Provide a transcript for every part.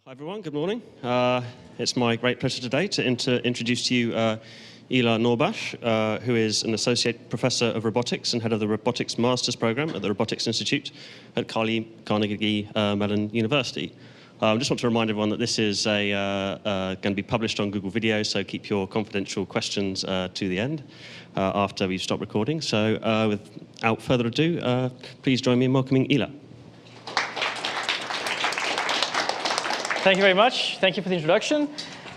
Hi everyone, good morning. It's my great pleasure today to introduce to you Ila Norbash, who is an Associate Professor of Robotics and Head of the Robotics Master's Program at the Robotics Institute at Carnegie Mellon University. I just want to remind everyone that this is going to be published on Google Video, so keep your confidential questions to the end after we stop recording. So without further ado, please join me in welcoming Ila. Thank you very much. Thank you for the introduction.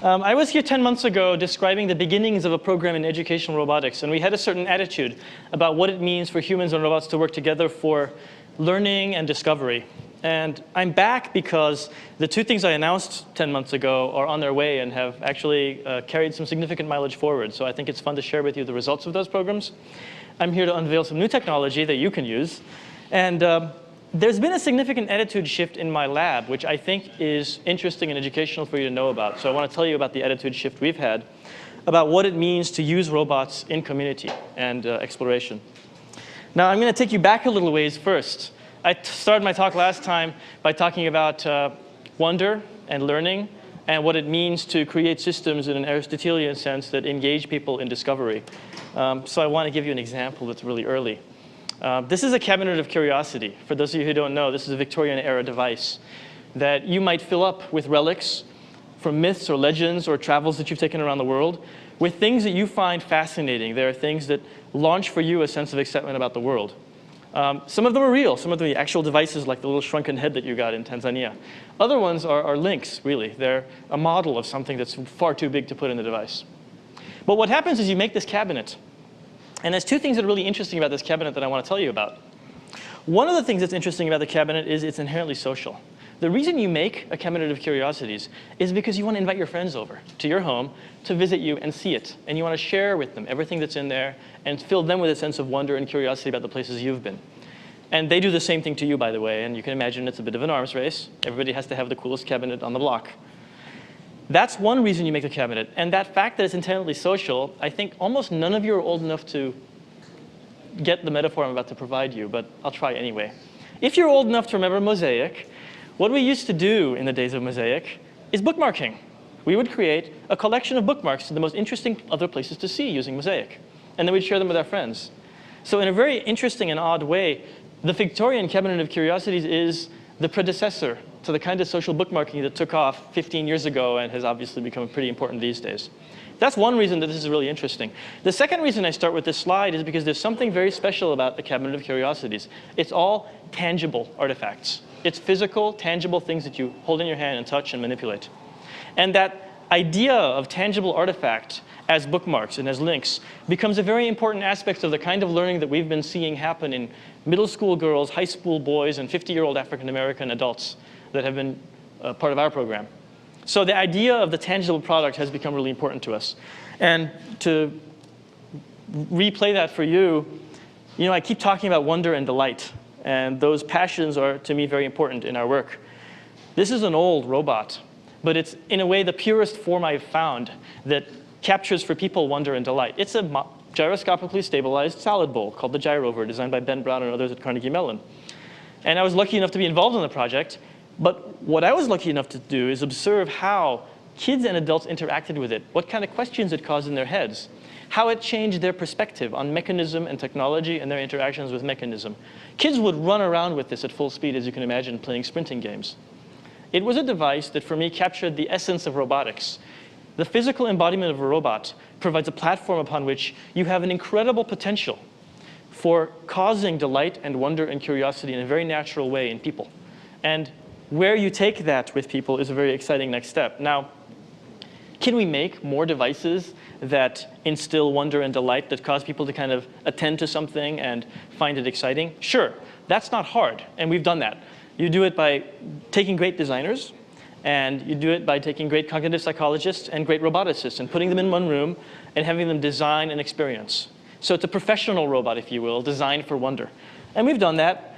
I was here 10 months ago describing the beginnings of a program in educational robotics, and we had a certain attitude about what it means for humans and robots to work together for learning and discovery. And I'm back because the two things I announced 10 months ago are on their way and have actually carried some significant mileage forward. So I think it's fun to share with you the results of those programs. I'm here to unveil some new technology that you can use. And there's been a significant attitude shift in my lab, which I think is interesting and educational for you to know about. So I want to tell you about the attitude shift we've had, about what it means to use robots in community and exploration. Now, I'm going to take you back a little ways first. I started my talk last time by talking about wonder and learning and what it means to create systems in an Aristotelian sense that engage people in discovery. So I want to give you an example that's really early. This is a cabinet of curiosity. For those of you who don't know, this is a Victorian-era device that you might fill up with relics from myths or legends or travels that you've taken around the world with things that you find fascinating. There are things that launch for you a sense of excitement about the world. Some of them are real. Some of them are actual devices like the little shrunken head that you got in Tanzania. Other ones are links, really. They're a model of something that's far too big to put in the device. But what happens is you make this cabinet. And there's two things that are really interesting about this cabinet that I want to tell you about. One of the things that's interesting about the cabinet is it's inherently social. The reason you make a cabinet of curiosities is because you want to invite your friends over to your home to visit you and see it. And you want to share with them everything that's in there and fill them with a sense of wonder and curiosity about the places you've been. And they do the same thing to you, by the way. And you can imagine it's a bit of an arms race. Everybody has to have the coolest cabinet on the block. That's one reason you make the cabinet. And that fact that it's inherently social, I think almost none of you are old enough to get the metaphor I'm about to provide you, but I'll try anyway. If you're old enough to remember Mosaic, what we used to do in the days of Mosaic is bookmarking. We would create a collection of bookmarks to the most interesting other places to see using Mosaic. And then we'd share them with our friends. So in a very interesting and odd way, the Victorian Cabinet of Curiosities is the predecessor to the kind of social bookmarking that took off 15 years ago and has obviously become pretty important these days. That's one reason that this is really interesting. The second reason I start with this slide is because there's something very special about the Cabinet of Curiosities. It's all tangible artifacts. It's physical, tangible things that you hold in your hand and touch and manipulate. And that idea of tangible artifact as bookmarks and as links becomes a very important aspect of the kind of learning that we've been seeing happen in middle school girls, high school boys, and 50-year-old African-American adults that have been part of our program. So the idea of the tangible product has become really important to us. And to replay that for you, I keep talking about wonder and delight. And those passions are, to me, very important in our work. This is an old robot, but it's, in a way, the purest form I've found that captures for people wonder and delight. It's a gyroscopically stabilized salad bowl called the Gyrover, designed by Ben Brown and others at Carnegie Mellon. And I was lucky enough to be involved in the project. But what I was lucky enough to do is observe how kids and adults interacted with it, what kind of questions it caused in their heads, how it changed their perspective on mechanism and technology and their interactions with mechanism. Kids would run around with this at full speed, as you can imagine, playing sprinting games. It was a device that, for me, captured the essence of robotics. The physical embodiment of a robot provides a platform upon which you have an incredible potential for causing delight and wonder and curiosity in a very natural way in people. And where you take that with people is a very exciting next step. Now, can we make more devices that instill wonder and delight, that cause people to kind of attend to something and find it exciting? Sure, that's not hard, and we've done that. You do it by taking great designers, and you do it by taking great cognitive psychologists and great roboticists and putting them in one room and having them design an experience. So it's a professional robot, if you will, designed for wonder. And we've done that.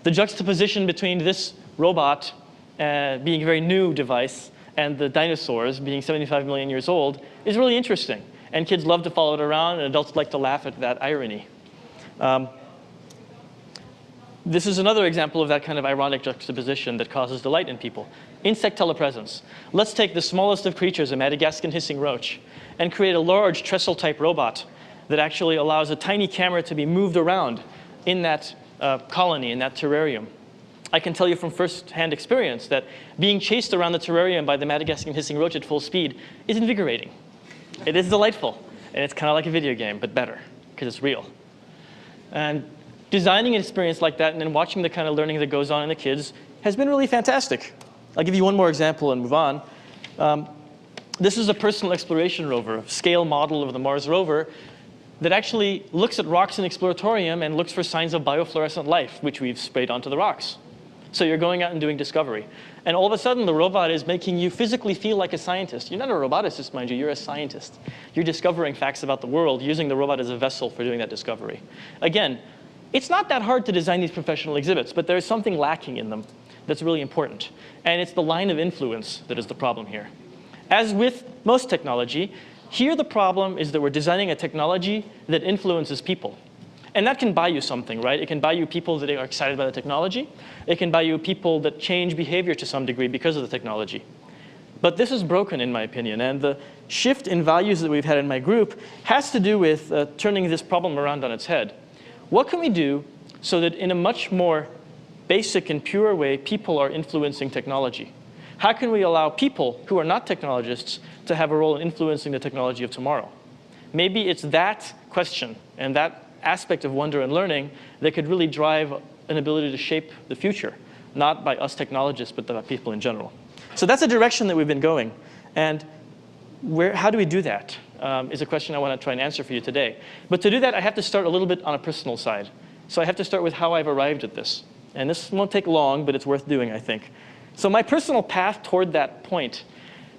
The juxtaposition between this robot being a very new device and the dinosaurs being 75 million years old is really interesting. And kids love to follow it around, and adults like to laugh at that irony. This is another example of that kind of ironic juxtaposition that causes delight in people. insect telepresence. Let's take the smallest of creatures, a Madagascan hissing roach, and create a large trestle-type robot that actually allows a tiny camera to be moved around in that colony, in that terrarium. I can tell you from first-hand experience that being chased around the terrarium by the Madagascan hissing roach at full speed is invigorating. It is delightful, and it's kind of like a video game, but better, because it's real. And designing an experience like that and then watching the kind of learning that goes on in the kids has been really fantastic. I'll give you one more example and move on. This is a personal exploration rover, a scale model of the Mars rover that actually looks at rocks in Exploratorium and looks for signs of biofluorescent life, which we've sprayed onto the rocks. So you're going out and doing discovery. And all of a sudden, the robot is making you physically feel like a scientist. You're not a roboticist, mind you. You're a scientist. You're discovering facts about the world, using the robot as a vessel for doing that discovery. Again, it's not that hard to design these professional exhibits, but there's something lacking in them that's really important. And it's the line of influence that is the problem here. As with most technology, here the problem is that we're designing a technology that influences people. And that can buy you something, right? It can buy you people that are excited by the technology. It can buy you people that change behavior to some degree because of the technology. But this is broken, in my opinion. And the shift in values that we've had in my group has to do with turning this problem around on its head. What can we do so that in a much more basic and pure way, people are influencing technology? How can we allow people who are not technologists to have a role in influencing the technology of tomorrow? Maybe it's that question and that aspect of wonder and learning that could really drive an ability to shape the future, not by us technologists, but by people in general. So that's a direction that we've been going. And how do we do that is a question I want to try and answer for you today. But to do that, I have to start a little bit on a personal side. So I have to start with how I've arrived at this. And this won't take long, but it's worth doing, I think. So my personal path toward that point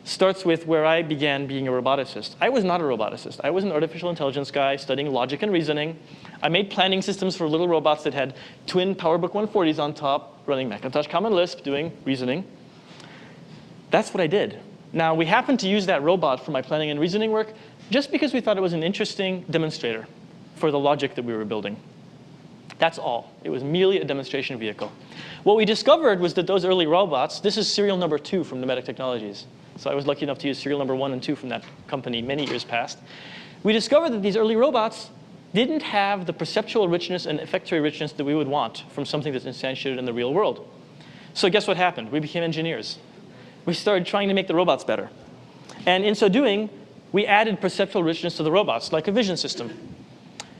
starts with where I began being a roboticist. I was not a roboticist. I was an artificial intelligence guy studying logic and reasoning. I made planning systems for little robots that had twin PowerBook 140s on top, running Macintosh Common Lisp, doing reasoning. That's what I did. Now, we happened to use that robot for my planning and reasoning work just because we thought it was an interesting demonstrator for the logic that we were building. That's all. It was merely a demonstration vehicle. What we discovered was that those early robots, this is serial number 2 from Pneumatic Technologies. So I was lucky enough to use serial number 1 and 2 from that company many years past. We discovered that these early robots didn't have the perceptual richness and effectory richness that we would want from something that's instantiated in the real world. So guess what happened? We became engineers. We started trying to make the robots better. And in so doing, we added perceptual richness to the robots, like a vision system.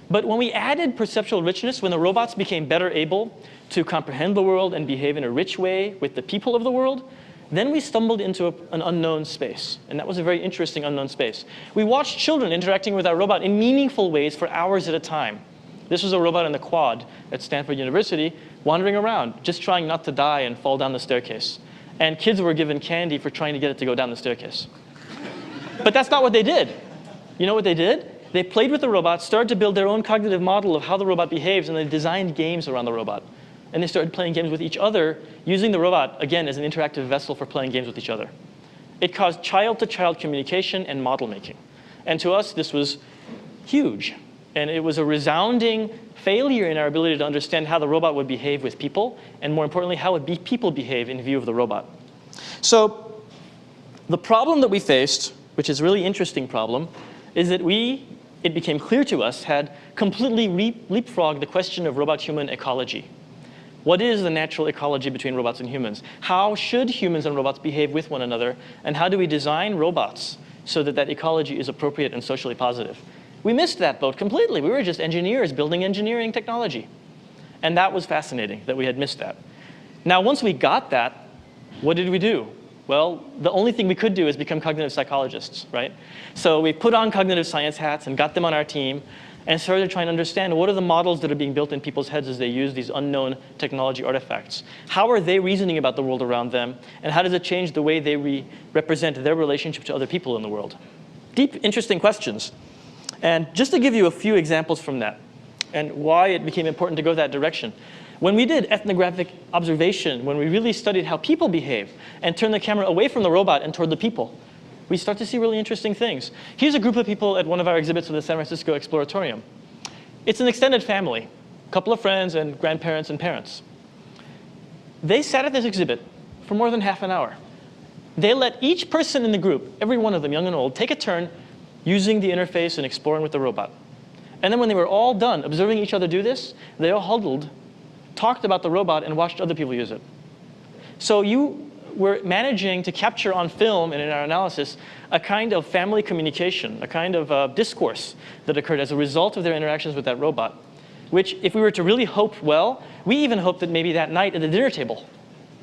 But when we added perceptual richness, when the robots became better able to comprehend the world and behave in a rich way with the people of the world, then we stumbled into an unknown space. And that was a very interesting unknown space. We watched children interacting with our robot in meaningful ways for hours at a time. This was a robot in the quad at Stanford University, wandering around, just trying not to die and fall down the staircase. And kids were given candy for trying to get it to go down the staircase. But that's not what they did. You know what they did? They played with the robot, started to build their own cognitive model of how the robot behaves, and they designed games around the robot. And they started playing games with each other, using the robot, again, as an interactive vessel for playing games with each other. It caused child-to-child communication and model making. And to us, this was huge. And it was a resounding failure in our ability to understand how the robot would behave with people, and more importantly, how would people behave in view of the robot. So the problem that we faced, which is a really interesting problem, is that it became clear to us, had completely leapfrogged the question of robot-human ecology. What is the natural ecology between robots and humans? How should humans and robots behave with one another? And how do we design robots so that that ecology is appropriate and socially positive? We missed that boat completely. We were just engineers building engineering technology. And that was fascinating that we had missed that. Now, once we got that, what did we do? Well, the only thing we could do is become cognitive psychologists, right? So we put on cognitive science hats and got them on our team and started trying to understand what are the models that are being built in people's heads as they use these unknown technology artifacts. How are they reasoning about the world around them? And how does it change the way they represent their relationship to other people in the world? Deep, interesting questions. And just to give you a few examples from that and why it became important to go that direction. When we did ethnographic observation, when we really studied how people behave and turned the camera away from the robot and toward the people, we start to see really interesting things. Here's a group of people at one of our exhibits at the San Francisco Exploratorium. It's an extended family, a couple of friends and grandparents and parents. They sat at this exhibit for more than half an hour, They let each person in the group, every one of them, young and old, take a turn using the interface and exploring with the robot. And then when they were all done observing each other do this, they all huddled, talked about the robot, and watched other people use it. So you were managing to capture on film and in our analysis a kind of family communication, a kind of discourse that occurred as a result of their interactions with that robot, which if we were to really hope well, we even hoped that maybe that night at the dinner table,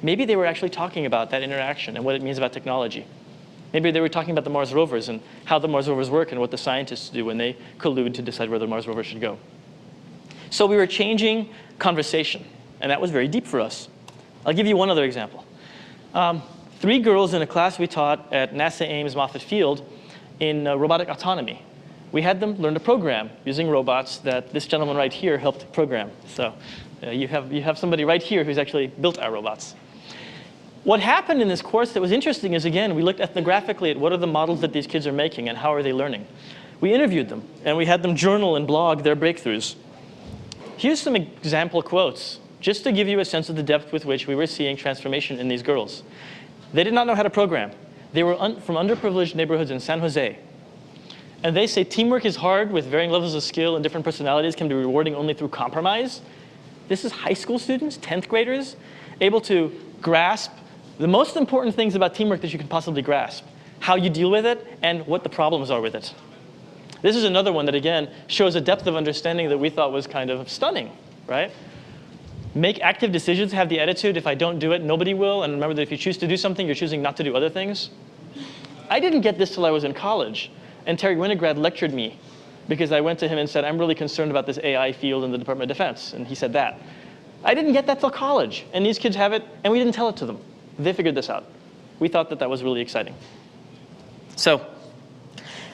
maybe they were actually talking about that interaction and what it means about technology. Maybe they were talking about the Mars rovers and how the Mars rovers work and what the scientists do when they collude to decide where the Mars rover should go. So we were changing conversation, and that was very deep for us. I'll give you one other example. 3 girls in a class we taught at NASA Ames Moffett Field in robotic autonomy. We had them learn to program using robots that this gentleman right here helped program. So you have somebody right here who's actually built our robots. What happened in this course that was interesting is, again, we looked ethnographically at what are the models that these kids are making and how are they learning. We interviewed them, and we had them journal and blog their breakthroughs. Here's some example quotes, just to give you a sense of the depth with which we were seeing transformation in these girls. They did not know how to program. They were from underprivileged neighborhoods in San Jose. And they say teamwork is hard with varying levels of skill and different personalities can be rewarding only through compromise. This is high school students, 10th graders, able to grasp the most important things about teamwork that you can possibly grasp, how you deal with it, and what the problems are with it. This is another one that, again, shows a depth of understanding that we thought was kind of stunning, right? Make active decisions, have the attitude, if I don't do it, nobody will, and remember that if you choose to do something, you're choosing not to do other things. I didn't get this till I was in college, and Terry Winograd lectured me because I went to him and said, I'm really concerned about this AI field in the Department of Defense, and he said that. I didn't get that till college, and these kids have it, and we didn't tell it to them. They figured this out. We thought that that was really exciting. So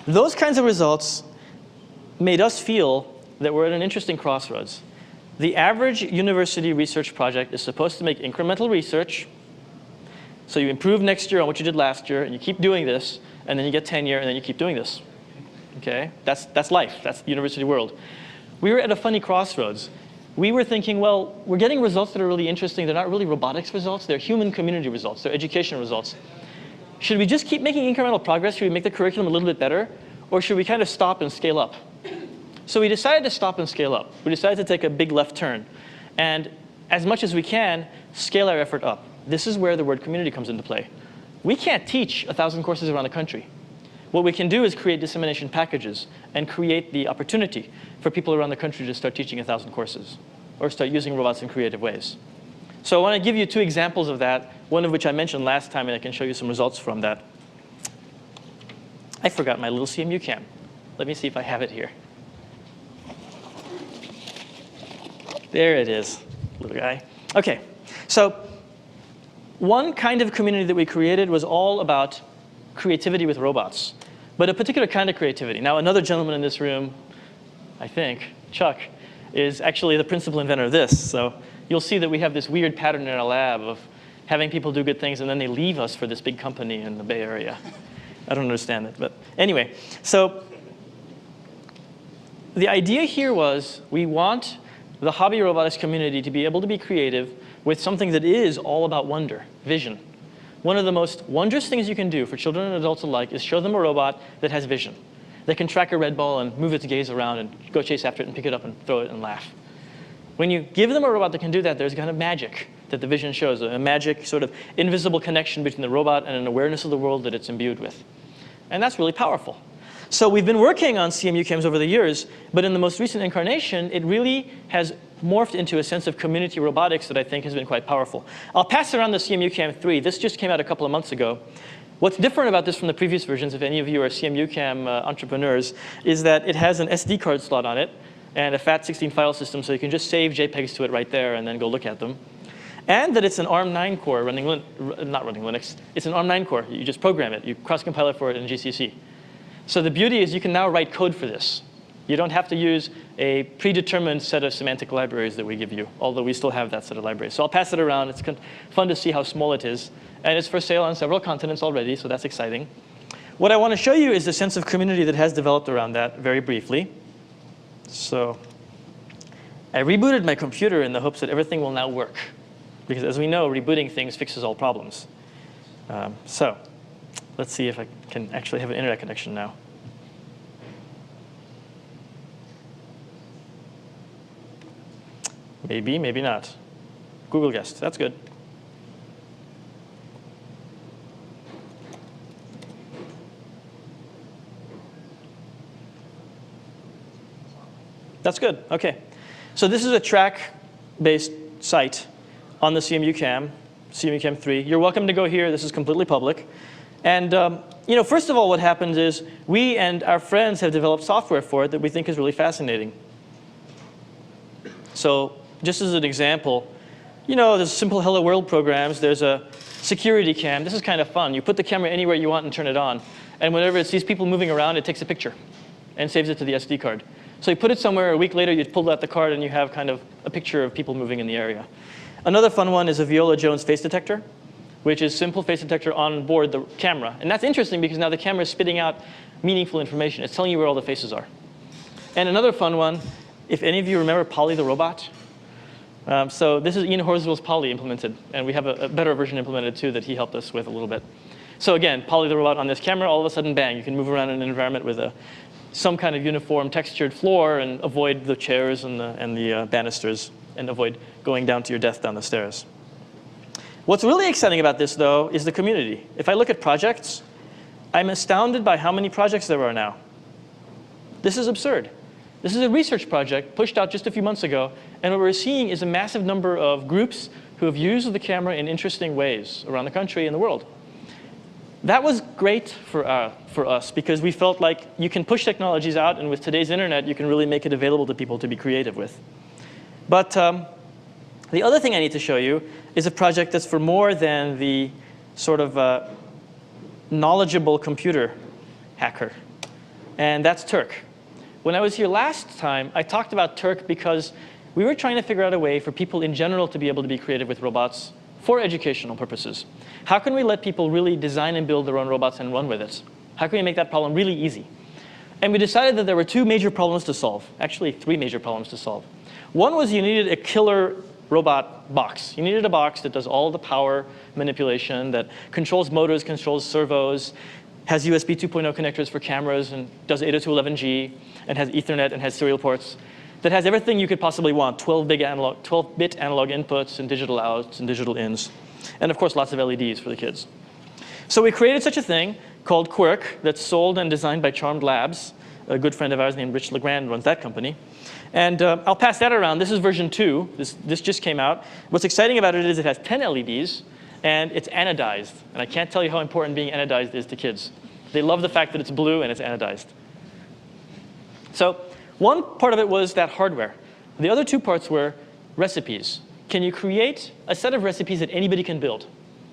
those kinds of results made us feel that we're at an interesting crossroads. The average university research project is supposed to make incremental research. So you improve next year on what you did last year, and you keep doing this, and then you get tenure, and then you keep doing this. Okay? That's life. That's the university world. We were at a funny crossroads. We were thinking, well, we're getting results that are really interesting. They're not really robotics results. They're human community results. They're education results. Should we just keep making incremental progress? Should we make the curriculum a little bit better? Or should we kind of stop and scale up? So we decided to stop and scale up. We decided to take a big left turn. And as much as we can, scale our effort up. This is where the word community comes into play. We can't teach 1,000 courses around the country. What we can do is create dissemination packages and create the opportunity for people around the country to start teaching 1,000 courses or start using robots in creative ways. So I want to give you 2 examples of that, one of which I mentioned last time, and I can show you some results from that. I forgot my little CMUcam. Let me see if I have it here. There it is, little guy. OK, so one kind of community that we created was all about creativity with robots, but a particular kind of creativity. Now, another gentleman in this room, I think, Chuck, is actually the principal inventor of this. So you'll see that we have this weird pattern in our lab of having people do good things, and then they leave us for this big company in the Bay Area. I don't understand it. But anyway, so the idea here was we want the hobby robotics community to be able to be creative with something that is all about wonder, vision. One of the most wondrous things you can do for children and adults alike is show them a robot that has vision. They can track a red ball and move its gaze around and go chase after it and pick it up and throw it and laugh. When you give them a robot that can do that, there's kind of magic that the vision shows, a magic sort of invisible connection between the robot and an awareness of the world that it's imbued with. And that's really powerful. So we've been working on CMUcams over the years, but in the most recent incarnation, it really has morphed into a sense of community robotics that I think has been quite powerful. I'll pass around the CMUcam 3. This just came out a couple of months ago. What's different about this from the previous versions, if any of you are CMUcam entrepreneurs, is that it has an SD card slot on it and a FAT16 file system, so you can just save JPEGs to it right there and then go look at them. And that it's an ARM9 core not running Linux. It's an ARM9 core. You just program it. You cross-compile it for it in GCC. So the beauty is you can now write code for this. You don't have to use a predetermined set of semantic libraries that we give you, although we still have that set of libraries. So I'll pass it around. It's fun to see how small it is. And it's for sale on several continents already, so that's exciting. What I want to show you is the sense of community that has developed around that very briefly. So I rebooted my computer in the hopes that everything will now work. Because as we know, rebooting things fixes all problems. So let's see if I can actually have an internet connection now. Maybe, maybe not. Google guessed. That's good. That's good. OK. So this is a track-based site on the CMUcam, CMUcam 3. You're welcome to go here. This is completely public. And first of all, what happens is we and our friends have developed software for it that we think is really fascinating. So just as an example, there's simple Hello World programs. There's a security cam. This is kind of fun. You put the camera anywhere you want and turn it on. And whenever it sees people moving around, it takes a picture and saves it to the SD card. So you put it somewhere, a week later, you pull out the card, and you have kind of a picture of people moving in the area. Another fun one is a Viola Jones face detector, which is simple face detector on board the camera. And that's interesting because now the camera is spitting out meaningful information. It's telling you where all the faces are. And another fun one, if any of you remember Polly the robot. So this is Ian Horsfield's Polly implemented. And we have a better version implemented, too, that he helped us with a little bit. So again, Polly the robot on this camera, all of a sudden, bang, you can move around in an environment with some kind of uniform textured floor and avoid the chairs and the banisters and avoid going down to your death down the stairs. What's really exciting about this, though, is the community. If I look at projects, I'm astounded by how many projects there are now. This is absurd. This is a research project pushed out just a few months ago. And what we're seeing is a massive number of groups who have used the camera in interesting ways around the country and the world. That was great for us because we felt like you can push technologies out, and with today's internet, you can really make it available to people to be creative with. But the other thing I need to show you is a project that's for more than the sort of knowledgeable computer hacker, and that's Turk. When I was here last time, I talked about Turk because we were trying to figure out a way for people in general to be able to be creative with robots for educational purposes. How can we let people really design and build their own robots and run with it? How can we make that problem really easy? And we decided that there were two major problems to solve. Actually, three major problems to solve. One was you needed a killer robot box. You needed a box that does all the power manipulation, that controls motors, controls servos, has USB 2.0 connectors for cameras, and does 802.11g, and has Ethernet and has serial ports, that has everything you could possibly want, 12-bit analog inputs and digital outs and digital ins. And of course, lots of LEDs for the kids. So we created such a thing called Quirk that's sold and designed by Charmed Labs. A good friend of ours named Rich Legrand runs that company. And I'll pass that around. This is version 2. This just came out. What's exciting about it is it has 10 LEDs, and it's anodized. And I can't tell you how important being anodized is to kids. They love the fact that it's blue and it's anodized. So one part of it was that hardware. The other two parts were recipes. Can you create a set of recipes that anybody can build?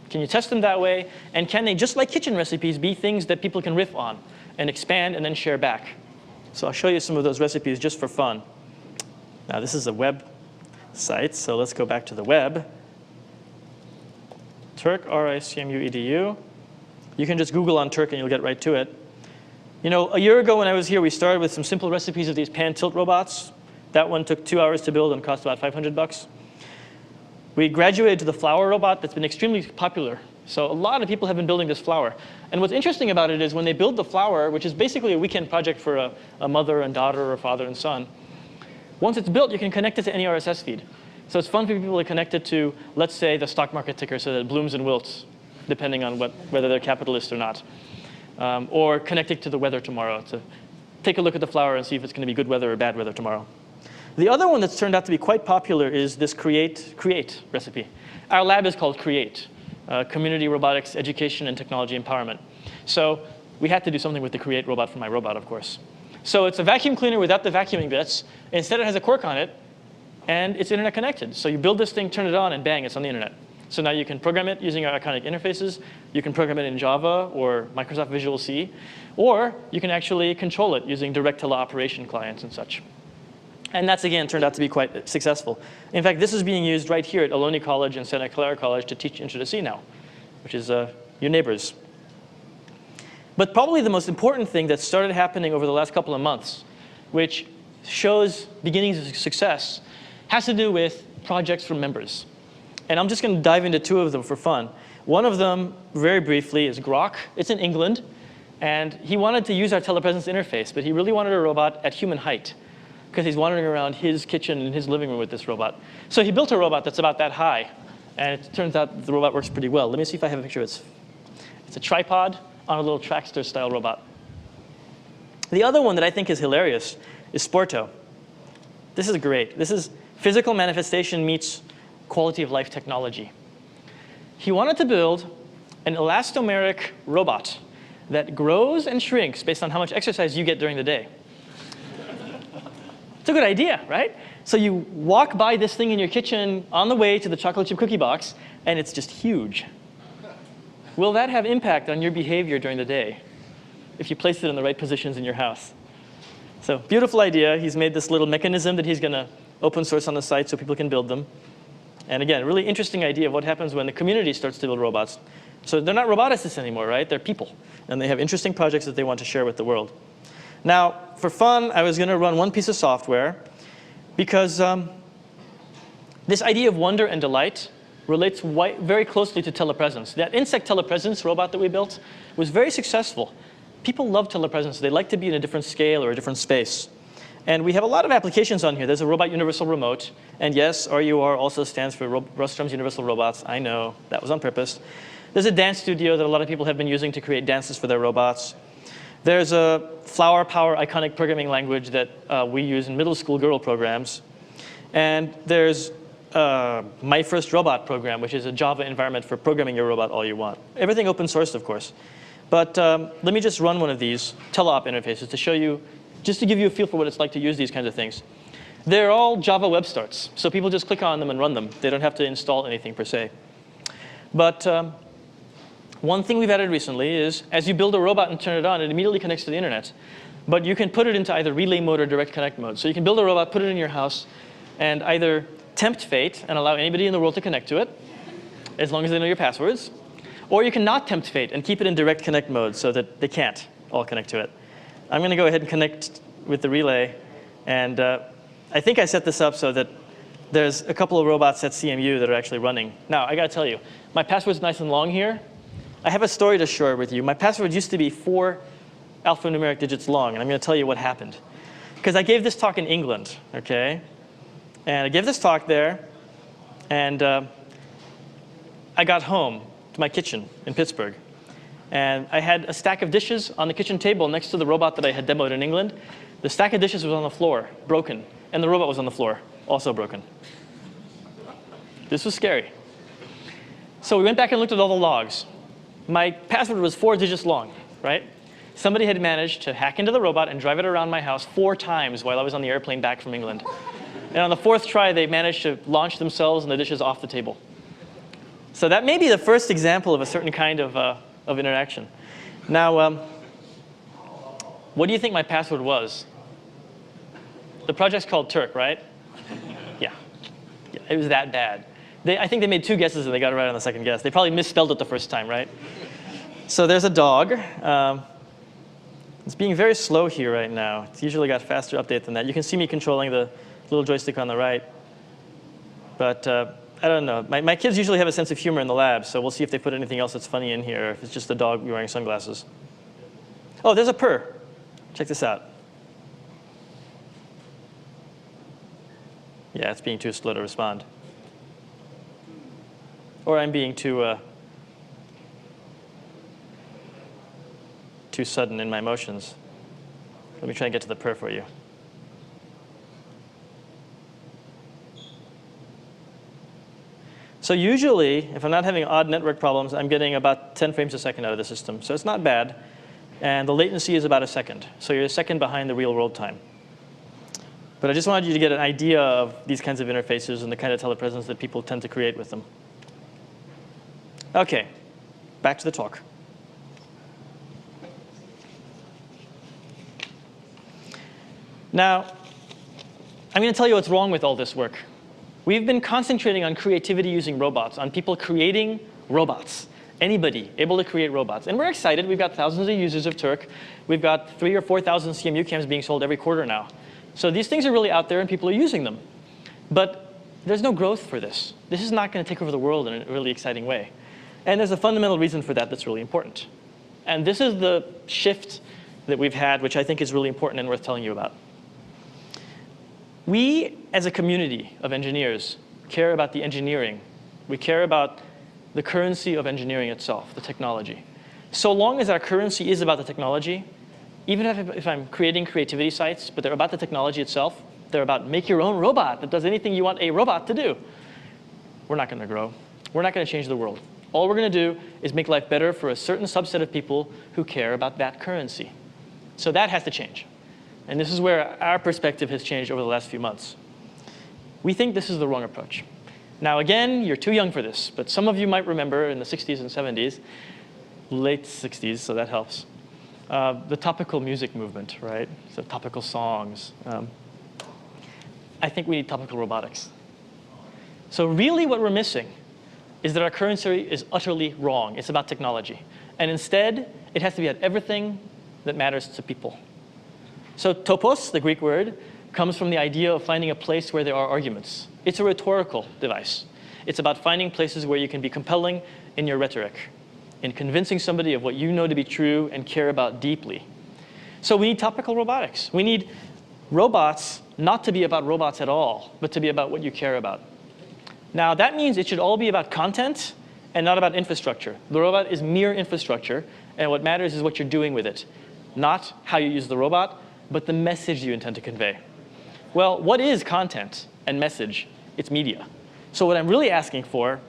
Can you test them that way? And can they, just like kitchen recipes, be things that people can riff on and expand and then share back? So I'll show you some of those recipes just for fun. Now, this is a web site, so let's go back to the web. Turk, RICMU.edu. You can just Google on Turk, and you'll get right to it. A year ago when I was here, we started with some simple recipes of these pan-tilt robots. That one took 2 hours to build and cost about $500. We graduated to the flower robot that's been extremely popular. So a lot of people have been building this flower. And what's interesting about it is when they build the flower, which is basically a weekend project for a mother and daughter or father and son, once it's built, you can connect it to any RSS feed. So it's fun for people to connect it to, let's say, the stock market ticker so that it blooms and wilts, depending on whether they're capitalist or not. Or connect it to the weather tomorrow to take a look at the flower and see if it's going to be good weather or bad weather tomorrow. The other one that's turned out to be quite popular is this create recipe. Our lab is called Create, Community Robotics Education and Technology Empowerment. So we had to do something with the Create robot for my robot, of course. So it's a vacuum cleaner without the vacuuming bits. Instead, it has a Quirk on it, and it's internet connected. So you build this thing, turn it on, and bang, it's on the internet. So now you can program it using our iconic interfaces. You can program it in Java or Microsoft Visual C. Or you can actually control it using direct teleoperation clients and such. And that's, again, turned out to be quite successful. In fact, this is being used right here at Ohlone College and Santa Clara College to teach Intro to C now, which is your neighbors. But probably the most important thing that started happening over the last couple of months, which shows beginnings of success, has to do with projects from members. And I'm just going to dive into two of them for fun. One of them, very briefly, is Grok. It's in England. And he wanted to use our telepresence interface, but he really wanted a robot at human height, because he's wandering around his kitchen and his living room with this robot. So he built a robot that's about that high. And it turns out the robot works pretty well. Let me see if I have a picture of it. It's a tripod on a little Trackster-style robot. The other one that I think is hilarious is Sporto. This is great. This is physical manifestation meets quality of life technology. He wanted to build an elastomeric robot that grows and shrinks based on how much exercise you get during the day. It's a good idea, right? So you walk by this thing in your kitchen on the way to the chocolate chip cookie box, and it's just huge. Will that have impact on your behavior during the day if you place it in the right positions in your house? So beautiful idea. He's made this little mechanism that he's going to open source on the site so people can build them. And again, really interesting idea of what happens when the community starts to build robots. So they're not roboticists anymore, right? They're people. And they have interesting projects that they want to share with the world. Now, for fun, I was going to run one piece of software because this idea of wonder and delight relates very closely to telepresence. That insect telepresence robot that we built was very successful. People love telepresence. They like to be in a different scale or a different space. And we have a lot of applications on here. There's a Robot Universal Remote. And yes, RUR also stands for Rostrom's Universal Robots. I know, that was on purpose. There's a dance studio that a lot of people have been using to create dances for their robots. There's a Flower Power iconic programming language that we use in middle school girl programs. And there's My First Robot program, which is a Java environment for programming your robot all you want. Everything open sourced, of course. But let me just run one of these teleop interfaces to show you, just to give you a feel for what it's like to use these kinds of things. They're all Java web starts. So people just click on them and run them. They don't have to install anything per se. But one thing we've added recently is, as you build a robot and turn it on, it immediately connects to the internet. But you can put it into either relay mode or direct connect mode. So you can build a robot, put it in your house, and either tempt fate and allow anybody in the world to connect to it, as long as they know your passwords. Or you can not tempt fate and keep it in direct connect mode so that they can't all connect to it. I'm going to go ahead and connect with the relay. And I think I set this up so that there's a couple of robots at CMU that are actually running. Now, I got to tell you, my password's nice and long here. I have a story to share with you. My password used to be 4 alphanumeric digits long, and I'm going to tell you what happened. Because I gave this talk in England, OK? And I gave this talk there, and I got home to my kitchen in Pittsburgh. And I had a stack of dishes on the kitchen table next to the robot that I had demoed in England. The stack of dishes was on the floor, broken. And the robot was on the floor, also broken. This was scary. So we went back and looked at all the logs. My password was 4 digits long, right? Somebody had managed to hack into the robot and drive it around my house 4 times while I was on the airplane back from England. And on the 4th try, they managed to launch themselves and the dishes off the table. So that may be the first example of a certain kind of interaction. Now, what do you think my password was? The project's called Turk, right? Yeah, it was that bad. I think they made 2 guesses and they got it right on the 2nd guess. They probably misspelled it the first time, right? So there's a dog. It's being very slow here right now. It's usually got faster update than that. You can see me controlling the little joystick on the right. But I don't know. My kids usually have a sense of humor in the lab, so we'll see if they put anything else that's funny in here, or if it's just a dog wearing sunglasses. Oh, there's a purr. Check this out. Yeah, it's being too slow to respond. Or I'm being too sudden in my motions. Let me try and get to the purr for you. So usually, if I'm not having odd network problems, I'm getting about 10 frames a second out of the system. So it's not bad. And the latency is about a second. So you're a second behind the real world time. But I just wanted you to get an idea of these kinds of interfaces and the kind of telepresence that people tend to create with them. OK, back to the talk. Now, I'm going to tell you what's wrong with all this work. We've been concentrating on creativity using robots, on people creating robots. Anybody able to create robots. And we're excited. We've got thousands of users of Turk. We've got 3,000 or 4,000 CMUcams being sold every quarter now. So these things are really out there, and people are using them. But there's no growth for this. This is not going to take over the world in a really exciting way. And there's a fundamental reason for that that's really important. And this is the shift that we've had, which I think is really important and worth telling you about. We, as a community of engineers, care about the engineering. We care about the currency of engineering itself, the technology. So long as our currency is about the technology, even if I'm creating creativity sites, but they're about the technology itself, they're about make your own robot that does anything you want a robot to do, we're not going to grow. We're not going to change the world. All we're going to do is make life better for a certain subset of people who care about that currency. So that has to change. And this is where our perspective has changed over the last few months. We think this is the wrong approach. Now, again, you're too young for this, but some of you might remember in the 60s and 70s, late 60s, so that helps, the topical music movement, right? So topical songs. I think we need topical robotics. So really what we're missing is that our currency is utterly wrong. It's about technology. And instead, it has to be about everything that matters to people. So topos, the Greek word, comes from the idea of finding a place where there are arguments. It's a rhetorical device. It's about finding places where you can be compelling in your rhetoric, in convincing somebody of what you know to be true and care about deeply. So we need topical robotics. We need robots not to be about robots at all, but to be about what you care about. Now, that means it should all be about content and not about infrastructure. The robot is mere infrastructure, and what matters is what you're doing with it, not how you use the robot, but the message you intend to convey. Well, what is content and message? It's media. So what I'm really asking for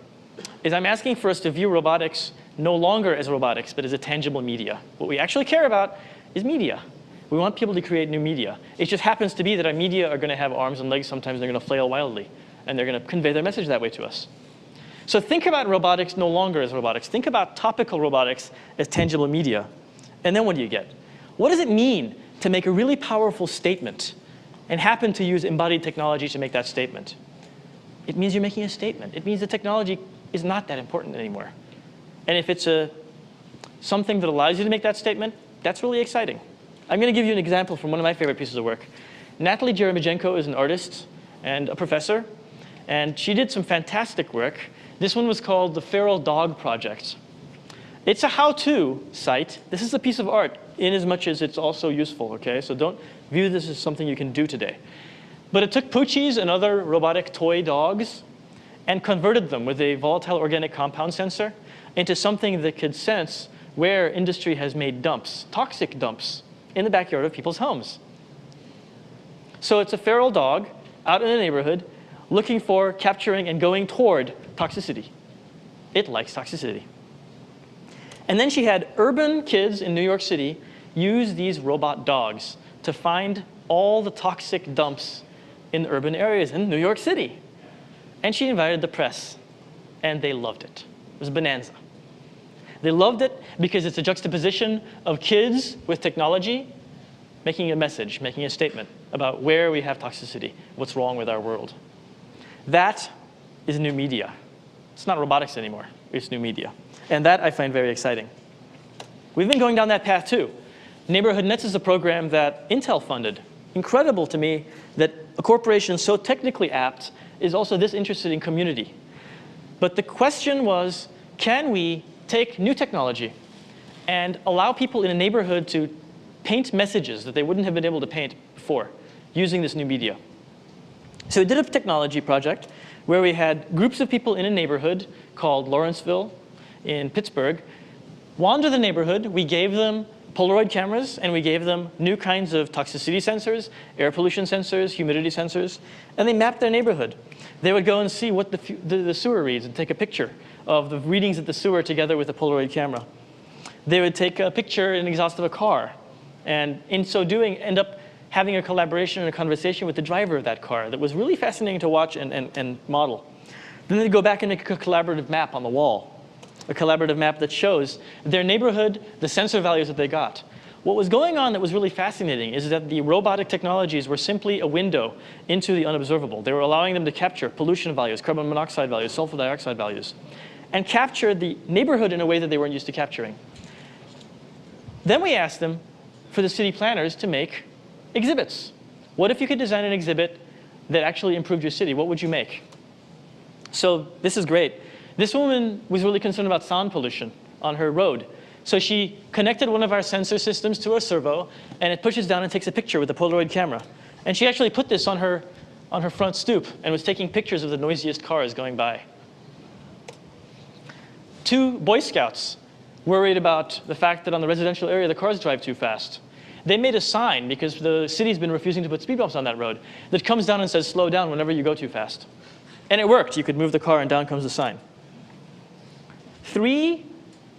is I'm asking for us to view robotics no longer as robotics, but as a tangible media. What we actually care about is media. We want people to create new media. It just happens to be that our media are going to have arms and legs. Sometimes they're going to flail wildly, and they're going to convey their message that way to us. So think about robotics no longer as robotics. Think about topical robotics as tangible media. And then what do you get? What does it mean to make a really powerful statement and happen to use embodied technology to make that statement? It means you're making a statement. It means the technology is not that important anymore. And if it's something that allows you to make that statement, that's really exciting. I'm going to give you an example from one of my favorite pieces of work. Natalie Jeremijenko is an artist and a professor, and she did some fantastic work. This one was called the Feral Dog Project. It's a how-to site. This is a piece of art in as much as it's also useful, okay? So don't view this as something you can do today. But it took Poochies and other robotic toy dogs and converted them with a volatile organic compound sensor into something that could sense where industry has made dumps, toxic dumps, in the backyard of people's homes. So it's a feral dog out in a neighborhood looking for, capturing, and going toward toxicity. It likes toxicity. And then she had urban kids in New York City use these robot dogs to find all the toxic dumps in urban areas in New York City. And she invited the press, and they loved it. It was a bonanza. They loved it because it's a juxtaposition of kids with technology making a message, making a statement about where we have toxicity, what's wrong with our world. That is new media. It's not robotics anymore. It's new media. And that I find very exciting. We've been going down that path too. Neighborhood Nets is a program that Intel funded. Incredible to me that a corporation so technically apt is also this interested in community. But the question was, can we take new technology and allow people in a neighborhood to paint messages that they wouldn't have been able to paint before using this new media? So we did a technology project where we had groups of people in a neighborhood called Lawrenceville in Pittsburgh wander the neighborhood. We gave them Polaroid cameras, and we gave them new kinds of toxicity sensors, air pollution sensors, humidity sensors, and they mapped their neighborhood. They would go and see what the sewer reads and take a picture of the readings at the sewer together with a Polaroid camera. They would take a picture in the exhaust of a car, and in so doing, end up having a collaboration and a conversation with the driver of that car that was really fascinating to watch and model. Then they'd go back and make a collaborative map on the wall, a collaborative map that shows their neighborhood, the sensor values that they got. What was going on that was really fascinating is that the robotic technologies were simply a window into the unobservable. They were allowing them to capture pollution values, carbon monoxide values, sulfur dioxide values, and capture the neighborhood in a way that they weren't used to capturing. Then we asked them for the city planners to make exhibits. What if you could design an exhibit that actually improved your city? What would you make? So this is great. This woman was really concerned about sound pollution on her road. So she connected one of our sensor systems to a servo, and it pushes down and takes a picture with a Polaroid camera. And she actually put this on her front stoop and was taking pictures of the noisiest cars going by. 2 Boy Scouts worried about the fact that on the residential area, the cars drive too fast. They made a sign, because the city's been refusing to put speed bumps on that road, that comes down and says, slow down whenever you go too fast. And it worked. You could move the car, and down comes the sign. 3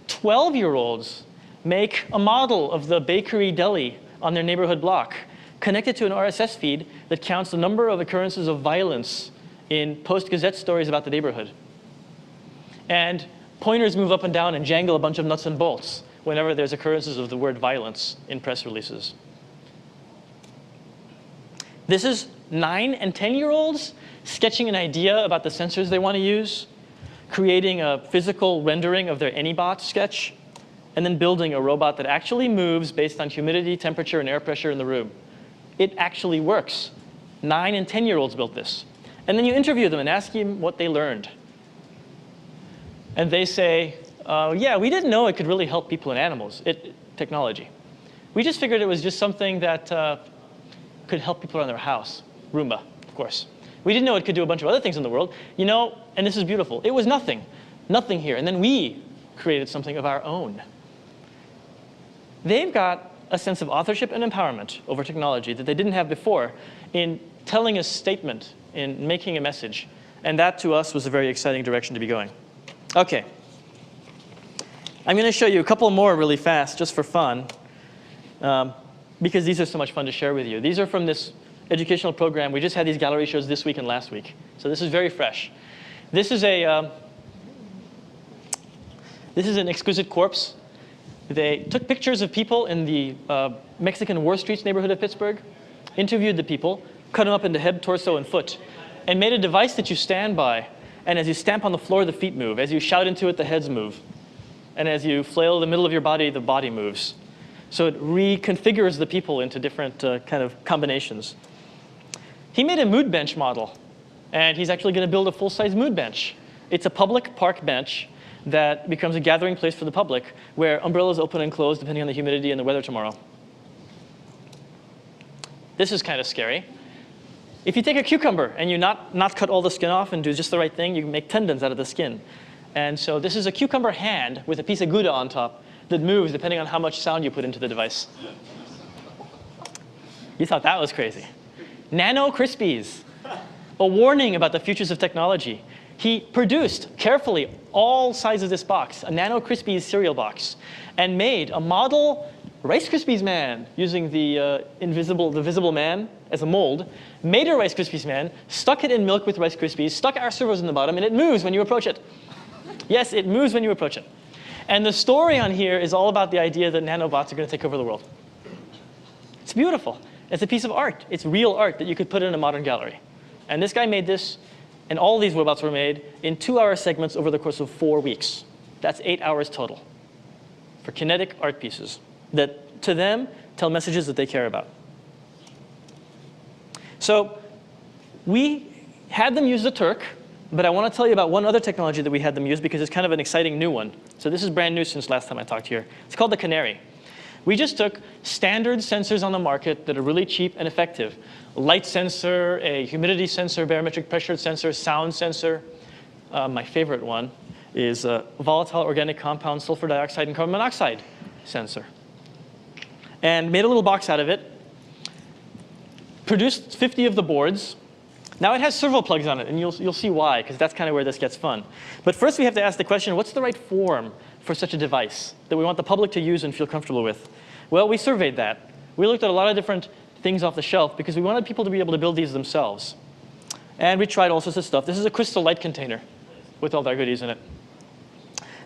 12-year-olds make a model of the bakery deli on their neighborhood block, connected to an RSS feed that counts the number of occurrences of violence in Post-Gazette stories about the neighborhood. And pointers move up and down and jangle a bunch of nuts and bolts whenever there's occurrences of the word violence in press releases. This is 9 and 10-year-olds sketching an idea about the sensors they want to use, creating a physical rendering of their AnyBot sketch, and then building a robot that actually moves based on humidity, temperature, and air pressure in the room. It actually works. 9 and 10-year-olds built this. And then you interview them and ask them what they learned. And they say, yeah, we didn't know it could really help people and animals, technology. We just figured it was just something that could help people around their house. Roomba, of course. We didn't know it could do a bunch of other things in the world. You know, and this is beautiful. It was nothing here. And then we created something of our own. They've got a sense of authorship and empowerment over technology that they didn't have before in telling a statement, in making a message. And that, to us, was a very exciting direction to be going. OK. I'm going to show you a couple more really fast, just for fun, because these are so much fun to share with you. These are from this educational program. We just had these gallery shows this week and last week. So this is very fresh. This is an exquisite corpse. They took pictures of people in the Mexican War Streets neighborhood of Pittsburgh, interviewed the people, cut them up into head, torso, and foot, and made a device that you stand by. And as you stamp on the floor, the feet move. As you shout into it, the heads move. And as you flail the middle of your body, the body moves. So it reconfigures the people into different kind of combinations. He made a mood bench model. And he's actually going to build a full-size mood bench. It's a public park bench that becomes a gathering place for the public, where umbrellas open and close depending on the humidity and the weather tomorrow. This is kind of scary. If you take a cucumber and you not cut all the skin off and do just the right thing, you can make tendons out of the skin. And so this is a cucumber hand with a piece of Gouda on top that moves depending on how much sound you put into the device. You thought that was crazy. Nano Crispies, a warning about the futures of technology. He produced carefully all sizes of this box, a Nano Crispies cereal box, and made a model Rice Krispies man using the visible man as a mold, made a Rice Krispies man, stuck it in milk with Rice Krispies, stuck our servos in the bottom, and it moves when you approach it. Yes, it moves when you approach it. And the story on here is all about the idea that nanobots are going to take over the world. It's beautiful. It's a piece of art. It's real art that you could put in a modern gallery. And this guy made this, and all these robots were made in 2-hour segments over the course of 4 weeks. That's 8 hours total for kinetic art pieces that, to them, tell messages that they care about. So we had them use the Turk, but I want to tell you about one other technology that we had them use because it's kind of an exciting new one. So this is brand new since last time I talked here. It's called the Canary. We just took standard sensors on the market that are really cheap and effective. A light sensor, a humidity sensor, barometric pressure sensor, sound sensor. My favorite one is a volatile organic compound sulfur dioxide and carbon monoxide sensor. And made a little box out of it. Produced 50 of the boards. Now it has servo plugs on it, and you'll see why, because that's kind of where this gets fun. But first we have to ask the question, what's the right form for such a device that we want the public to use and feel comfortable with? Well, we surveyed that. We looked at a lot of different things off the shelf because we wanted people to be able to build these themselves. And we tried all sorts of stuff. This is a crystal light container with all their goodies in it.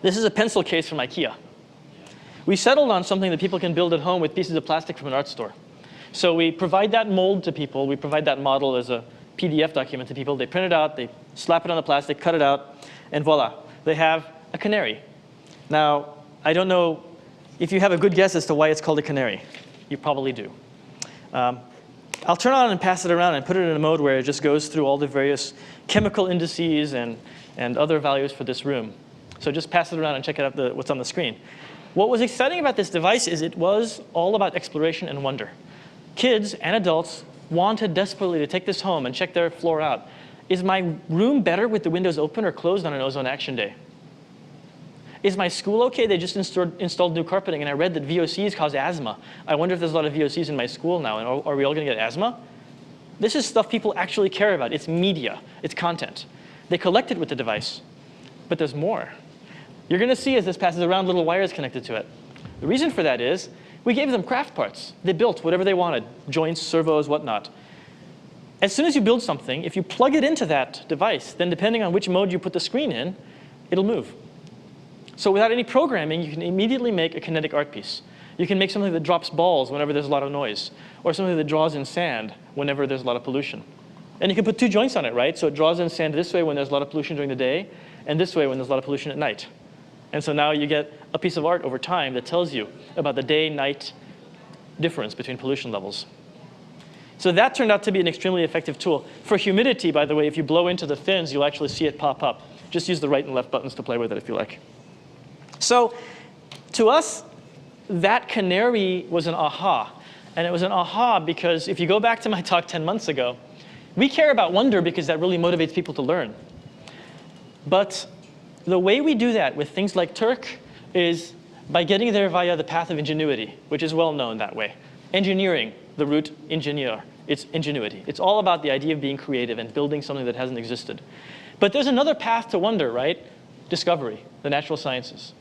This is a pencil case from IKEA. We settled on something that people can build at home with pieces of plastic from an art store. So we provide that mold to people. We provide that model as a PDF document to people. They print it out. They slap it on the plastic, cut it out, and voila. They have a canary. Now, I don't know if you have a good guess as to why it's called a canary. You probably do. I'll turn on and pass it around and put it in a mode where it just goes through all the various chemical indices and other values for this room. So just pass it around and check out what's on the screen. What was exciting about this device is it was all about exploration and wonder. Kids and adults wanted desperately to take this home and check their floor out. Is my room better with the windows open or closed on an ozone action day? Is my school okay? They just installed new carpeting, and I read that VOCs cause asthma. I wonder if there's a lot of VOCs in my school now, and are we all going to get asthma? This is stuff people actually care about. It's media. It's content. They collect it with the device, but there's more. You're going to see as this passes around little wires connected to it. The reason for that is we gave them craft parts. They built whatever they wanted, joints, servos, whatnot. As soon as you build something, if you plug it into that device, then depending on which mode you put the screen in, it'll move. So without any programming, you can immediately make a kinetic art piece. You can make something that drops balls whenever there's a lot of noise, or something that draws in sand whenever there's a lot of pollution. And you can put two joints on it, right? So it draws in sand this way when there's a lot of pollution during the day, and this way when there's a lot of pollution at night. And so now you get a piece of art over time that tells you about the day-night difference between pollution levels. So that turned out to be an extremely effective tool. For humidity, by the way, if you blow into the fins, you'll actually see it pop up. Just use the right and left buttons to play with it if you like. So to us, that canary was an aha. And it was an aha because if you go back to my talk 10 months ago, we care about wonder because that really motivates people to learn. But the way we do that with things like Turk is by getting there via the path of ingenuity, which is well known that way. Engineering, the root ingenieur, it's ingenuity. It's all about the idea of being creative and building something that hasn't existed. But there's another path to wonder, right? Discovery, the natural sciences.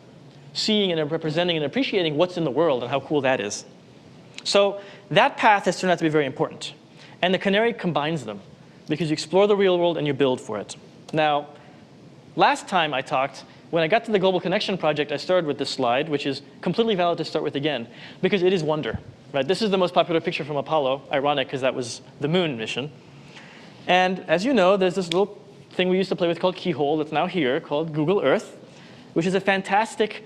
Seeing and representing and appreciating what's in the world and how cool that is. So that path has turned out to be very important. And the canary combines them because you explore the real world and you build for it. Now, last time I talked, when I got to the Global Connection project, I started with this slide, which is completely valid to start with again, because it is wonder. Right? This is the most popular picture from Apollo, ironic because that was the moon mission. And as you know, there's this little thing we used to play with called Keyhole that's now here called Google Earth, which is a fantastic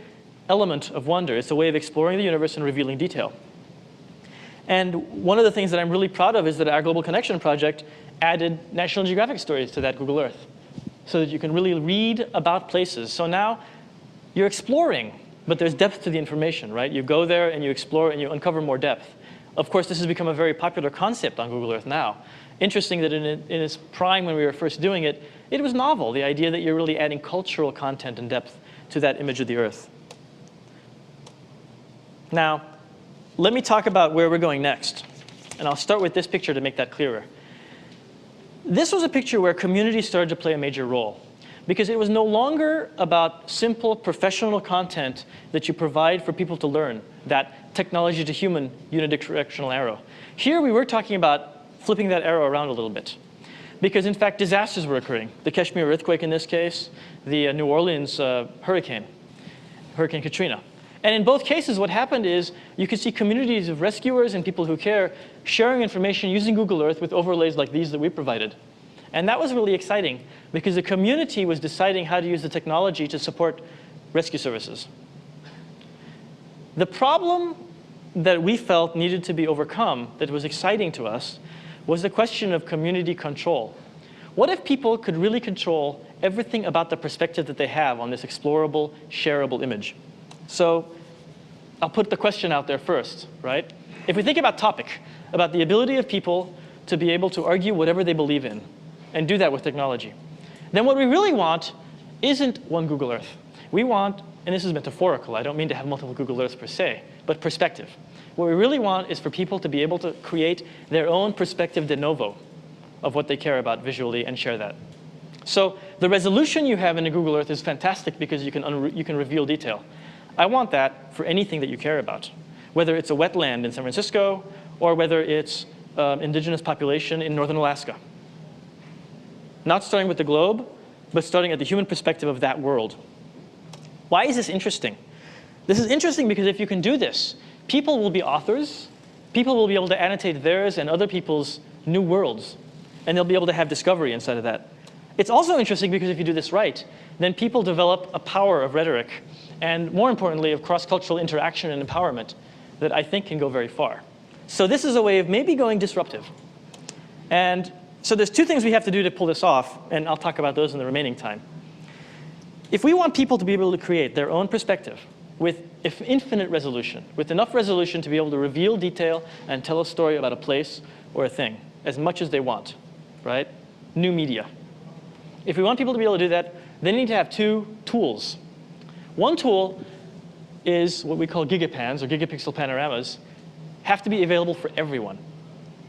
element of wonder. It's a way of exploring the universe and revealing detail. And one of the things that I'm really proud of is that our Global Connection project added National Geographic stories to that Google Earth so that you can really read about places. So now you're exploring, but there's depth to the information, right? You go there and you explore and you uncover more depth. Of course, this has become a very popular concept on Google Earth now. Interesting that in its prime when we were first doing it, it was novel, the idea that you're really adding cultural content and depth to that image of the Earth. Now, let me talk about where we're going next. And I'll start with this picture to make that clearer. This was a picture where community started to play a major role because it was no longer about simple professional content that you provide for people to learn, that technology to human unidirectional arrow. Here we were talking about flipping that arrow around a little bit because, in fact, disasters were occurring. The Kashmir earthquake in this case, the New Orleans Hurricane Katrina. And in both cases, what happened is you could see communities of rescuers and people who care sharing information using Google Earth with overlays like these that we provided. And that was really exciting because the community was deciding how to use the technology to support rescue services. The problem that we felt needed to be overcome that was exciting to us was the question of community control. What if people could really control everything about the perspective that they have on this explorable, shareable image? So I'll put the question out there first, right? If we think about Topic, about the ability of people to be able to argue whatever they believe in and do that with technology, then what we really want isn't one Google Earth. We want, and this is metaphorical, I don't mean to have multiple Google Earths per se, but perspective. What we really want is for people to be able to create their own perspective de novo of what they care about visually and share that. So the resolution you have in a Google Earth is fantastic because you can reveal detail. I want that for anything that you care about, whether it's a wetland in San Francisco or whether it's indigenous population in northern Alaska. Not starting with the globe, but starting at the human perspective of that world. Why is this interesting? This is interesting because if you can do this, people will be authors. People will be able to annotate theirs and other people's new worlds, and they'll be able to have discovery inside of that. It's also interesting because if you do this right, then people develop a power of rhetoric and, more importantly, of cross-cultural interaction and empowerment that I think can go very far. So this is a way of maybe going disruptive. And so there's two things we have to do to pull this off, and I'll talk about those in the remaining time. If we want people to be able to create their own perspective with infinite resolution, with enough resolution to be able to reveal detail and tell a story about a place or a thing as much as they want, right? New media. If we want people to be able to do that, they need to have two tools. One tool is what we call gigapans, or gigapixel panoramas, have to be available for everyone.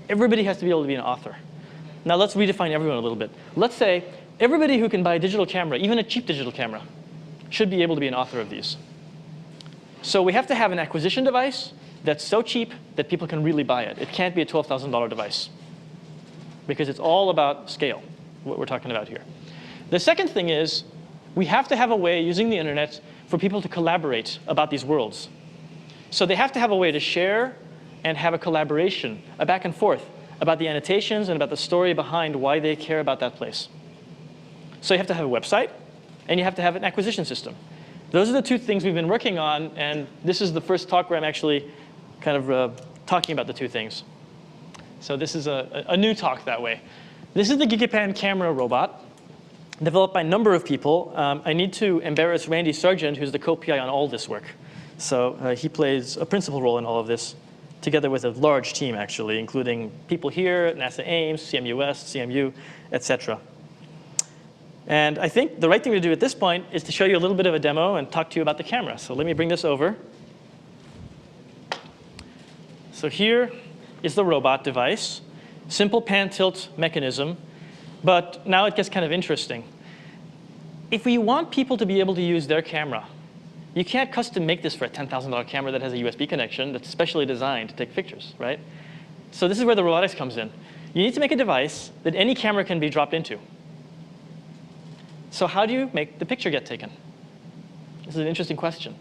Everybody has to be able to be an author. Now let's redefine everyone a little bit. Let's say everybody who can buy a digital camera, even a cheap digital camera, should be able to be an author of these. So we have to have an acquisition device that's so cheap that people can really buy it. It can't be a $12,000 device, because it's all about scale, what we're talking about here. The second thing is we have to have a way using the internet for people to collaborate about these worlds. So they have to have a way to share and have a collaboration, a back and forth about the annotations and about the story behind why they care about that place. So you have to have a website, and you have to have an acquisition system. Those are the two things we've been working on, and this is the first talk where I'm actually kind of talking about the two things. So this is a new talk that way. This is the Gigapan camera robot, developed by a number of people. I need to embarrass Randy Sargent, who's the co-PI on all this work. So he plays a principal role in all of this, together with a large team, actually, including people here at NASA Ames, CMU West, CMU, et cetera. And I think the right thing to do at this point is to show you a little bit of a demo and talk to you about the camera. So let me bring this over. So here is the robot device, simple pan-tilt mechanism. But now it gets kind of interesting. If we want people to be able to use their camera, you can't custom make this for a $10,000 camera that has a USB connection that's specially designed to take pictures, right? So this is where the robotics comes in. You need to make a device that any camera can be dropped into. So how do you make the picture get taken? This is an interesting question.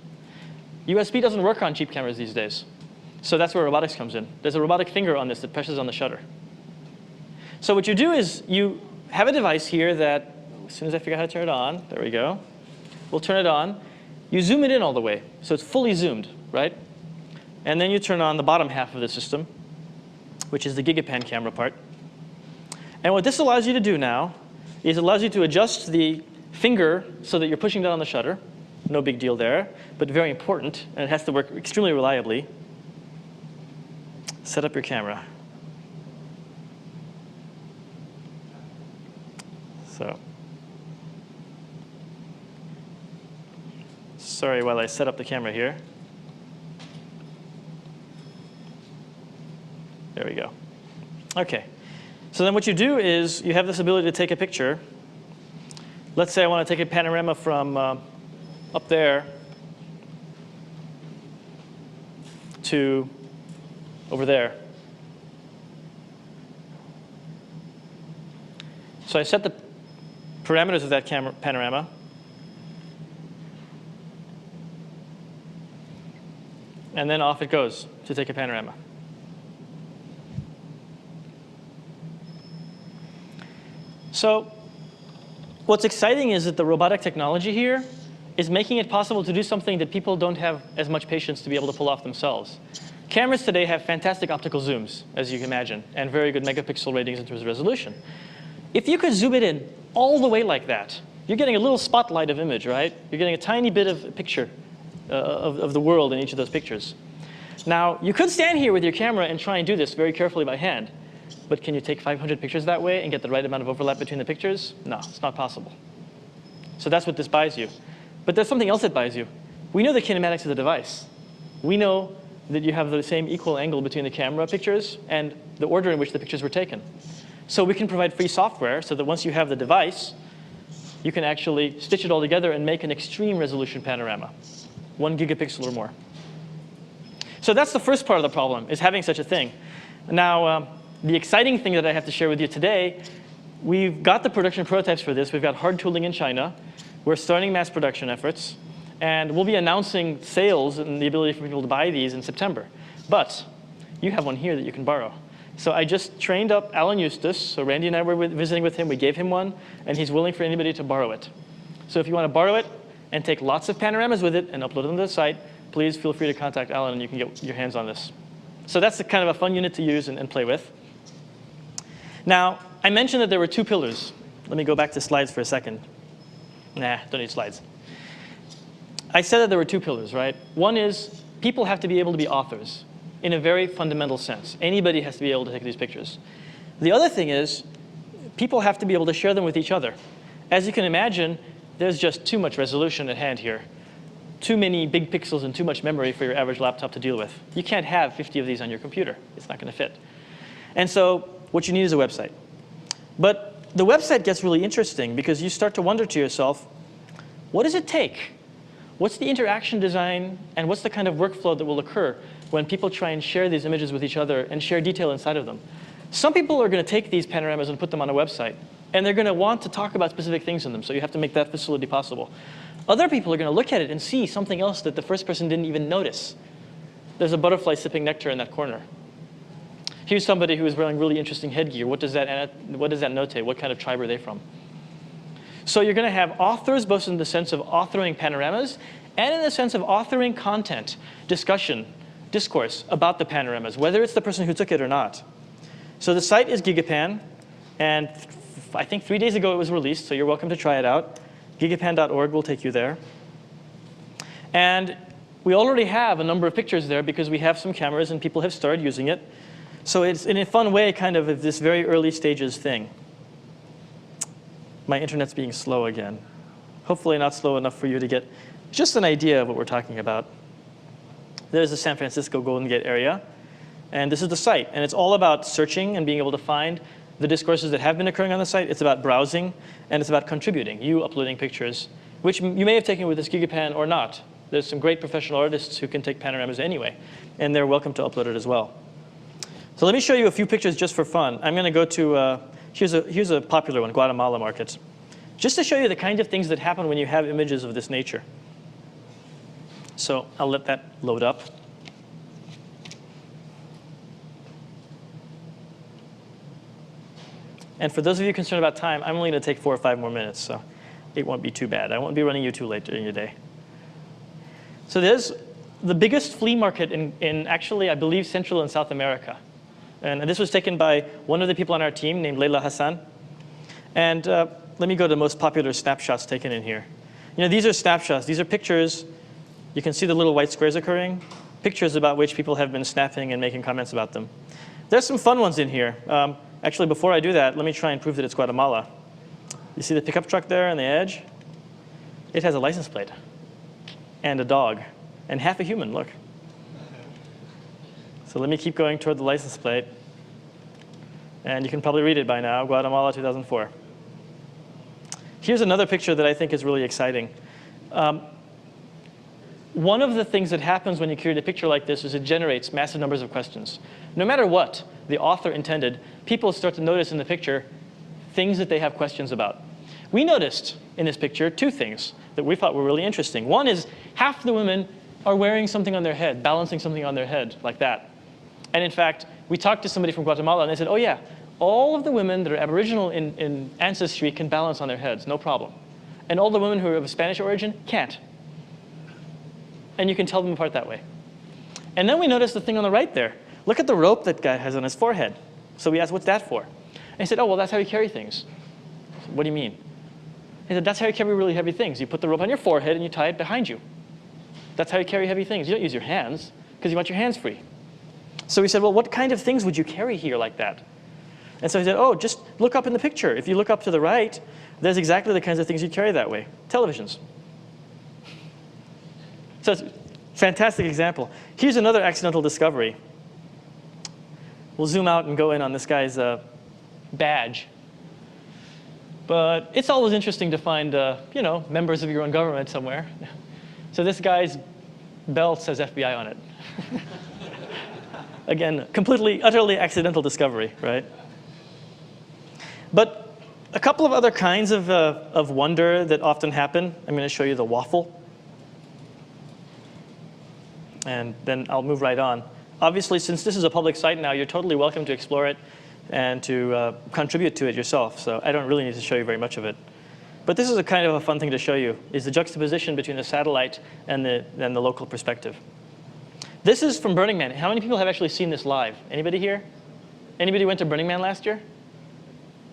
USB doesn't work on cheap cameras these days. So that's where robotics comes in. There's a robotic finger on this that presses on the shutter. So what you do is you have a device here that, as soon as I figure out how to turn it on, there we go. We'll turn it on. You zoom it in all the way, so it's fully zoomed, right? And then you turn on the bottom half of the system, which is the Gigapan camera part. And what this allows you to do now is it allows you to adjust the finger so that you're pushing down on the shutter. No big deal there, but very important, and it has to work extremely reliably. Set up your camera. So, sorry while I set up the camera here. There we go. OK. So then what you do is you have this ability to take a picture. Let's say I want to take a panorama from up there to over there. So I set the parameters of that panorama. And then off it goes to take a panorama. So what's exciting is that the robotic technology here is making it possible to do something that people don't have as much patience to be able to pull off themselves. Cameras today have fantastic optical zooms, as you can imagine, and very good megapixel ratings in terms of resolution. If you could zoom it in all the way like that, you're getting a little spotlight of image, right? You're getting a tiny bit of a picture of the world in each of those pictures. Now, you could stand here with your camera and try and do this very carefully by hand. But can you take 500 pictures that way and get the right amount of overlap between the pictures? No, it's not possible. So that's what this buys you. But there's something else that buys you. We know the kinematics of the device. We know that you have the same equal angle between the camera pictures and the order in which the pictures were taken. So we can provide free software so that once you have the device, you can actually stitch it all together and make an extreme resolution panorama, 1 gigapixel or more. So that's the first part of the problem, is having such a thing. Now, the exciting thing that I have to share with you today, we've got the production prototypes for this. We've got hard tooling in China. We're starting mass production efforts. And we'll be announcing sales and the ability for people to buy these in September. But you have one here that you can borrow. So I just trained up Alan Eustace. So Randy and I were visiting with him. We gave him one. And he's willing for anybody to borrow it. So if you want to borrow it and take lots of panoramas with it and upload them to the site, please feel free to contact Alan, and you can get your hands on this. So that's a kind of a fun unit to use and play with. Now, I mentioned that there were 2 pillars. Let me go back to slides for a second. Nah, don't need slides. I said that there were 2 pillars, right? One is people have to be able to be authors in a very fundamental sense. Anybody has to be able to take these pictures. The other thing is people have to be able to share them with each other. As you can imagine, there's just too much resolution at hand here. Too many big pixels and too much memory for your average laptop to deal with. You can't have 50 of these on your computer. It's not going to fit. And so what you need is a website. But the website gets really interesting because you start to wonder to yourself, what does it take? What's the interaction design, and what's the kind of workflow that will occur when people try and share these images with each other and share detail inside of them? Some people are going to take these panoramas and put them on a website, and they're going to want to talk about specific things in them, so you have to make that facility possible. Other people are going to look at it and see something else that the first person didn't even notice. There's a butterfly sipping nectar in that corner. Here's somebody who is wearing really interesting headgear. What does that notate? What kind of tribe are they from? So you're going to have authors, both in the sense of authoring panoramas and in the sense of authoring content, discussion, discourse about the panoramas, whether it's the person who took it or not. So the site is Gigapan, and I think 3 days ago it was released, so you're welcome to try it out. Gigapan.org will take you there. And we already have a number of pictures there because we have some cameras and people have started using it. So it's in a fun way kind of this very early stages thing. My internet's being slow again. Hopefully not slow enough for you to get just an idea of what we're talking about. There's the San Francisco Golden Gate area. And this is the site. And it's all about searching and being able to find the discourses that have been occurring on the site. It's about browsing, and it's about contributing, you uploading pictures, which you may have taken with this Gigapan or not. There's some great professional artists who can take panoramas anyway, and they're welcome to upload it as well. So let me show you a few pictures just for fun. I'm going to go to, here's a popular one, Guatemala market, just to show you the kinds of things that happen when you have images of this nature. So I'll let that load up. And for those of you concerned about time, I'm only going to take 4 or 5 more minutes, so it won't be too bad. I won't be running you too late during your day. So there's the biggest flea market in actually, I believe, Central and South America. And this was taken by one of the people on our team named Leila Hassan. And let me go to the most popular snapshots taken in here. You know, these are snapshots. These are pictures. You can see the little white squares occurring. Pictures about which people have been snapping and making comments about them. There's some fun ones in here. Actually, before I do that, let me try and prove that it's Guatemala. You see the pickup truck there on the edge? It has a license plate and a dog and half a human, look. So let me keep going toward the license plate. And you can probably read it by now, Guatemala 2004. Here's another picture that I think is really exciting. One of the things that happens when you create a picture like this is it generates massive numbers of questions. No matter what the author intended, people start to notice in the picture things that they have questions about. We noticed in this picture 2 things that we thought were really interesting. One is half the women are wearing something on their head, balancing something on their head like that. And in fact, we talked to somebody from Guatemala, and they said, oh yeah, all of the women that are Aboriginal in ancestry can balance on their heads, no problem. And all the women who are of Spanish origin can't. And you can tell them apart that way. And then we noticed the thing on the right there. Look at the rope that guy has on his forehead. So we asked, what's that for? And he said, oh, well, that's how you carry things. Said, what do you mean? He said, that's how you carry really heavy things. You put the rope on your forehead and you tie it behind you. That's how you carry heavy things. You don't use your hands because you want your hands free. So we said, well, what kind of things would you carry here like that? And so he said, oh, just look up in the picture. If you look up to the right, there's exactly the kinds of things you carry that way. Televisions. So it's a fantastic example. Here's another accidental discovery. We'll zoom out and go in on this guy's badge. But it's always interesting to find you know, members of your own government somewhere. So this guy's belt says FBI on it. Again, completely, utterly accidental discovery, right? But a couple of other kinds of wonder that often happen. I'm going to show you the waffle. And then I'll move right on. Obviously, since this is a public site now, you're totally welcome to explore it and to contribute to it yourself. So I don't really need to show you very much of it. But this is a kind of a fun thing to show you, is the juxtaposition between the satellite and the local perspective. This is from Burning Man. How many people have actually seen this live? Anybody here? Anybody went to Burning Man last year?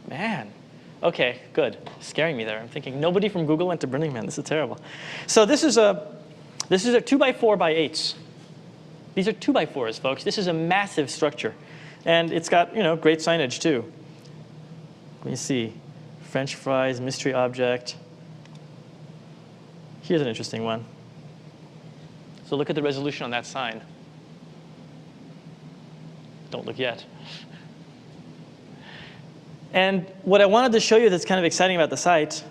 Man. OK, good. Scaring me there. I'm thinking nobody from Google went to Burning Man. This is terrible. So this is a 2x4 by 8s. These are 2x4s, folks. This is a massive structure. And it's got great signage, too. Let me see. French fries, mystery object. Here's an interesting one. So look at the resolution on that sign. Don't look yet. And what I wanted to show you that's kind of exciting about the site,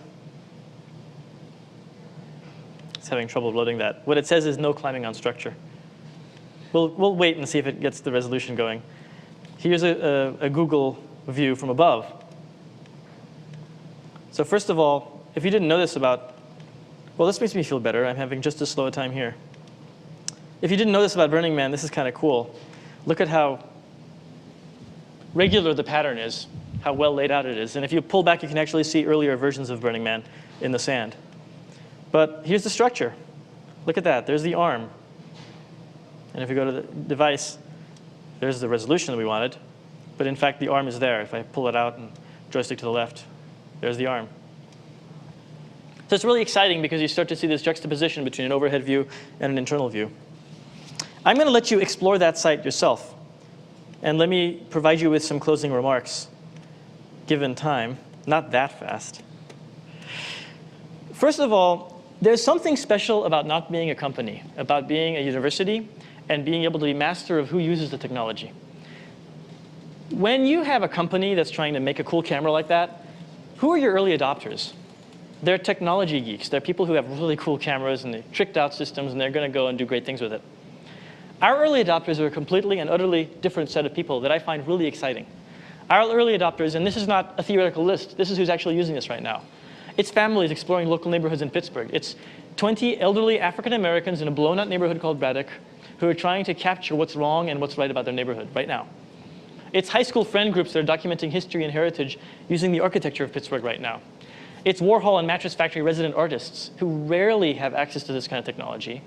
it's having trouble loading that. What it says is no climbing on structure. We'll wait and see if it gets the resolution going. Here's a Google view from above. So first of all, if you didn't know this about, well, this makes me feel better. I'm having just as slow a time here. If you didn't know this about Burning Man, this is kind of cool. Look at how regular the pattern is, how well laid out it is. And if you pull back, you can actually see earlier versions of Burning Man in the sand. But here's the structure. Look at that. There's the arm. And if you go to the device, there's the resolution that we wanted. But in fact, the arm is there. If I pull it out and joystick to the left, there's the arm. So it's really exciting because you start to see this juxtaposition between an overhead view and an internal view. I'm going to let you explore that site yourself. And let me provide you with some closing remarks, given time. Not that fast. First of all, there's something special about not being a company, about being a university, and being able to be master of who uses the technology. When you have a company that's trying to make a cool camera like that, who are your early adopters? They're technology geeks. They're people who have really cool cameras and they tricked out systems, and they're going to go and do great things with it. Our early adopters are a completely and utterly different set of people that I find really exciting. Our early adopters, and this is not a theoretical list. This is who's actually using this right now. It's families exploring local neighborhoods in Pittsburgh. It's 20 elderly African Americans in a blown-out neighborhood called Braddock who are trying to capture what's wrong and what's right about their neighborhood right now. It's high school friend groups that are documenting history and heritage using the architecture of Pittsburgh right now. It's Warhol and Mattress Factory resident artists who rarely have access to this kind of technology.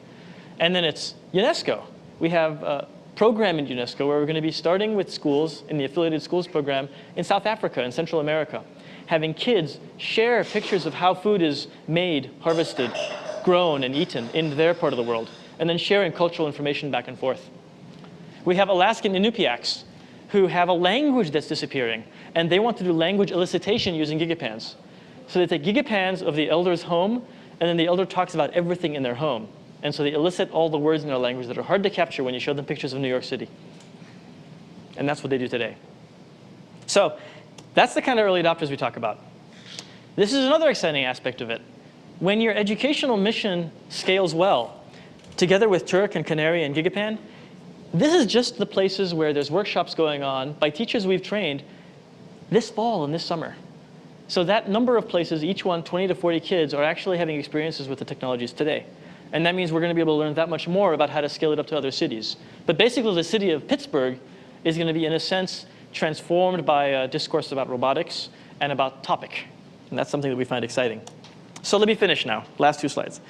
And then it's UNESCO. We have a program in UNESCO where we're going to be starting with schools in the affiliated schools program in South Africa and Central America, having kids share pictures of how food is made, harvested, grown, and eaten in their part of the world, and then sharing cultural information back and forth. We have Alaskan Inupiaqs who have a language that's disappearing, and they want to do language elicitation using gigapans. So they take gigapans of the elder's home, and then the elder talks about everything in their home. And so they elicit all the words in their language that are hard to capture when you show them pictures of New York City. And that's what they do today. So that's the kind of early adopters we talk about. This is another exciting aspect of it. When your educational mission scales well, together with Turk and Canary and Gigapan, this is just the places where there's workshops going on by teachers we've trained this fall and this summer. So that number of places, each one 20 to 40 kids, are actually having experiences with the technologies today. And that means we're going to be able to learn that much more about how to scale it up to other cities. But basically, the city of Pittsburgh is going to be, in a sense, transformed by a discourse about robotics and about topic. And that's something that we find exciting. So let me finish now. Last two slides.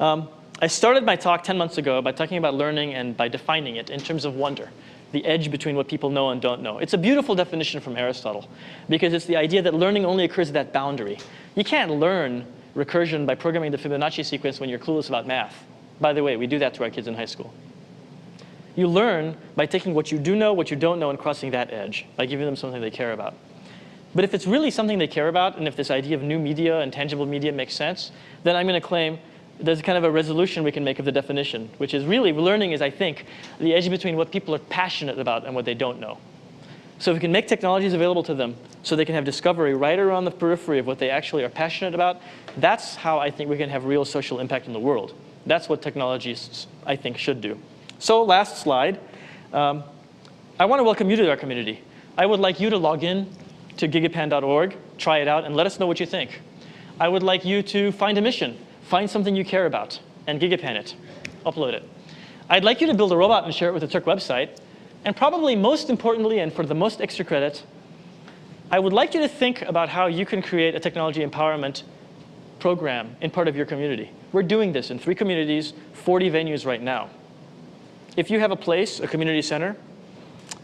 I started my talk 10 months ago by talking about learning and by defining it in terms of wonder, the edge between what people know and don't know. It's a beautiful definition from Aristotle, because it's the idea that learning only occurs at that boundary. You can't learn recursion by programming the Fibonacci sequence when you're clueless about math. By the way, we do that to our kids in high school. You learn by taking what you do know, what you don't know, and crossing that edge, by giving them something they care about. But if it's really something they care about, and if this idea of new media and tangible media makes sense, then I'm going to claim there's kind of a resolution we can make of the definition, which is really learning is, I think, the edge between what people are passionate about and what they don't know. So if we can make technologies available to them so they can have discovery right around the periphery of what they actually are passionate about, that's how I think we can have real social impact in the world. That's what technologists, I think, should do. So last slide. I want to welcome you to our community. I would like you to log in to gigapan.org, try it out, and let us know what you think. I would like you to find a mission, find something you care about, and gigapan it, upload it. I'd like you to build a robot and share it with the Turk website. And probably most importantly, and for the most extra credit, I would like you to think about how you can create a technology empowerment program in part of your community. We're doing this in 3 communities, 40 venues right now. if you have a place, a community center,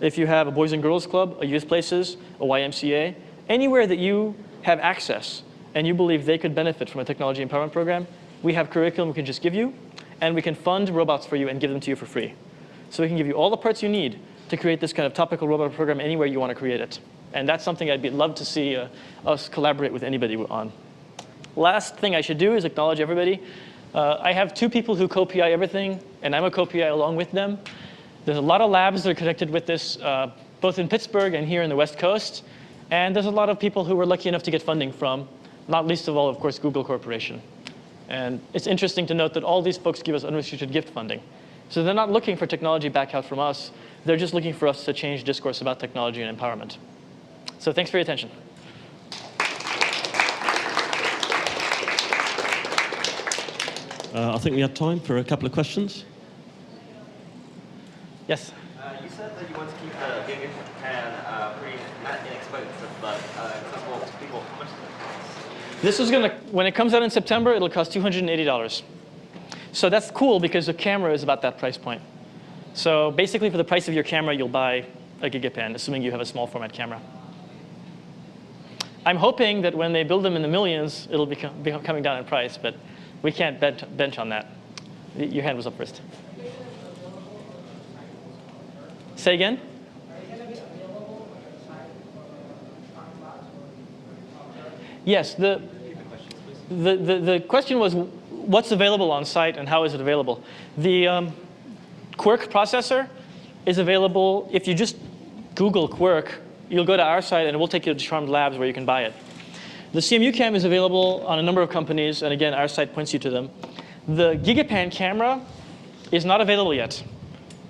if you have a Boys and Girls Club, a youth places, a YMCA, anywhere that you have access and you believe they could benefit from a technology empowerment program, we have curriculum we can just give you, and we can fund robots for you and give them to you for free. So we can give you all the parts you need to create this kind of topical robot program anywhere you want to create it. And that's something I'd love to see us collaborate with anybody on. Last thing I should do is acknowledge everybody. I have 2 people who co-PI everything, and I'm a co-PI along with them. There's a lot of labs that are connected with this, both in Pittsburgh and here in the West Coast. And there's a lot of people who we're lucky enough to get funding from, not least of all, of course, Google Corporation. And it's interesting to note that all these folks give us unrestricted gift funding. So they're not looking for technology back out from us. They're just looking for us to change discourse about technology and empowerment. So thanks for your attention. I think we have time for a couple of questions. Yes? You said that you want to keep the GigaPan pretty not inexpensive, but accessible to people. How much does it cost? This is going to, when it comes out in September, it'll cost $280. So that's cool because the camera is about that price point. So basically, for the price of your camera, you'll buy a GigaPan, assuming you have a small format camera. I'm hoping that when they build them in the millions, it'll be coming down in price, but we can't bench on that. Your hand was up first. Say again? Yes, the question was what's available on site and how is it available? The Quirk processor is available. If you just Google Quirk, you'll go to our site and it will take you to Charmed Labs where you can buy it. The CMUcam is available on a number of companies, and again, our site points you to them. The GigaPan camera is not available yet.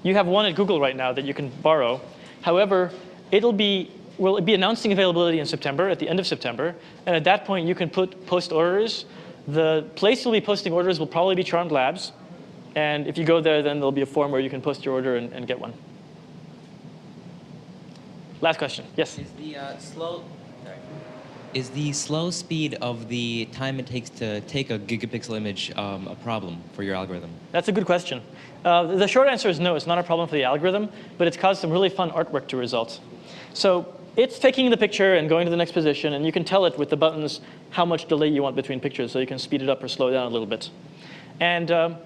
You have one at Google right now that you can borrow. However, we'll be announcing availability in September, at the end of September, and at that point, you can post orders. The place you'll be posting orders will probably be Charmed Labs, and if you go there, then there'll be a form where you can post your order and get one. Last question. Yes? Is the slow speed of the time it takes to take a gigapixel image a problem for your algorithm? That's a good question. The short answer is no, it's not a problem for the algorithm, but it's caused some really fun artwork to result. So it's taking the picture and going to the next position, and you can tell it with the buttons how much delay you want between pictures, so you can speed it up or slow it down a little bit. And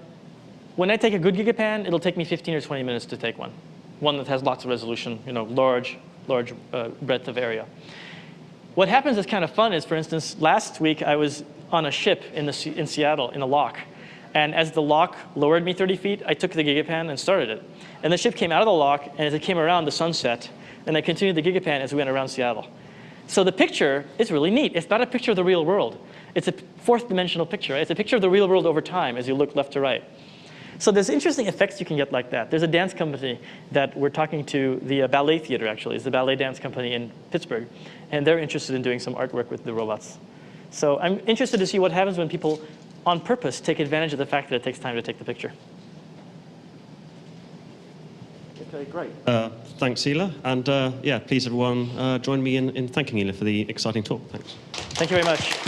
when I take a good GigaPan, it'll take me 15 or 20 minutes to take one that has lots of resolution, large breadth of area. What happens that's kind of fun is, for instance, last week I was on a ship in Seattle in a lock. And as the lock lowered me 30 feet, I took the GigaPan and started it. And the ship came out of the lock, and as it came around, the sun set. And I continued the GigaPan as we went around Seattle. So the picture is really neat. It's not a picture of the real world. It's a fourth dimensional picture. It's a picture of the real world over time as you look left to right. So there's interesting effects you can get like that. There's a dance company that we're talking to, the Ballet Theater, actually. It's the ballet dance company in Pittsburgh. And they're interested in doing some artwork with the robots. So I'm interested to see what happens when people, on purpose, take advantage of the fact that it takes time to take the picture. OK, great. Thanks, Ela. And yeah, please, everyone, join me in thanking Ela for the exciting talk. Thanks. Thank you very much.